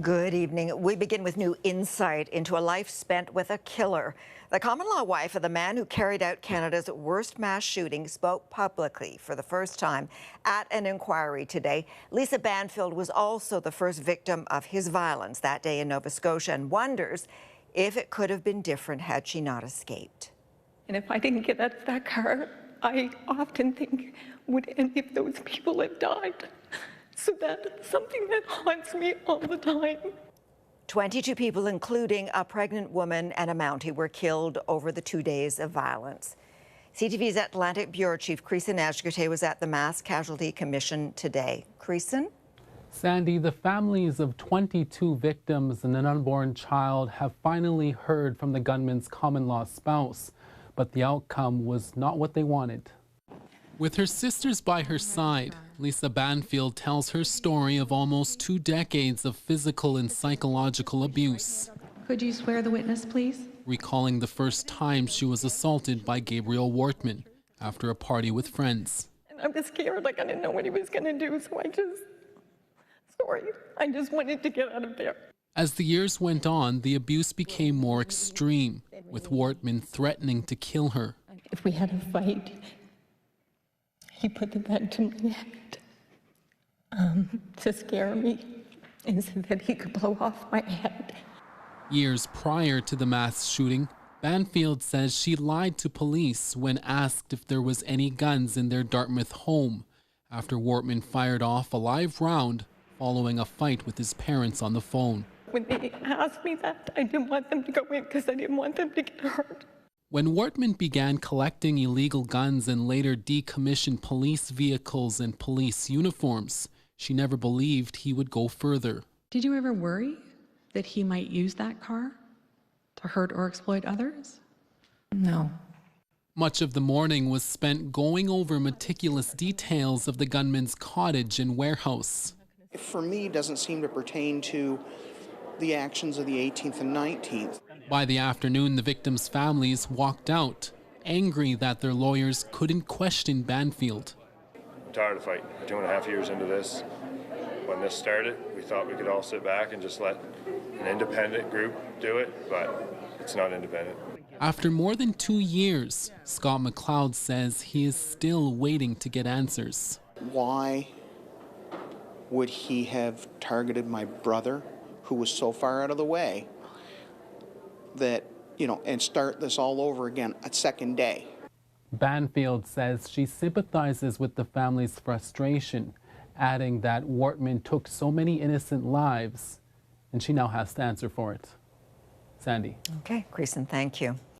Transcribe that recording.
Good evening. We begin with new insight into a life spent with a killer. The common-law wife of the man who carried out Canada's worst mass shooting spoke publicly for the first time at an inquiry today. Lisa Banfield was also the first victim of his violence that day in Nova Scotia and wonders if it could have been different had she not escaped. And if I didn't get out of that car, I often think, would any of those people have died? So that's something that haunts me all the time. 22 people, including a pregnant woman and a Mountie, were killed over the 2 days of violence. CTV's Atlantic Bureau Chief Creeson Agecoutay was at the Mass Casualty Commission today. Creeson? Sandy, the families of 22 victims and an unborn child have finally heard from the gunman's common-law spouse, but the outcome was not what they wanted. With her sisters by her side, Lisa Banfield tells her story of almost 2 decades of physical and psychological abuse. Could you swear the witness, please? Recalling the first time she was assaulted by Gabriel Wortman after a party with friends. And I was scared, like I didn't know what he was going to do, so I just wanted to get out of there. As the years went on, the abuse became more extreme, with Wortman threatening to kill her. If we had a fight, he put the gun to my head to scare me and said that he could blow off my head. Years prior to the mass shooting, Banfield says she lied to police when asked if there was any guns in their Dartmouth home after Wortman fired off a live round following a fight with his parents on the phone. When they asked me that, I didn't want them to go in because I didn't want them to get hurt. When Wortman began collecting illegal guns and later decommissioned police vehicles and police uniforms, she never believed he would go further. Did you ever worry that he might use that car to hurt or exploit others? No. Much of the morning was spent going over meticulous details of the gunman's cottage and warehouse. For me, it doesn't seem to pertain to the actions of the 18th and 19th. By the afternoon, the victims' families walked out, angry that their lawyers couldn't question Banfield. I'm tired of fighting. 2.5 years into this. When this started, we thought we could all sit back and just let an independent group do it, but it's not independent. After more than 2 years, Scott McLeod says he is still waiting to get answers. Why would he have targeted my brother, who was so far out of the way, that, and start this all over again a second day? Banfield says she sympathizes with the family's frustration, adding that Wortman took so many innocent lives, and she now has to answer for it. Sandy. Okay, Creeson, thank you.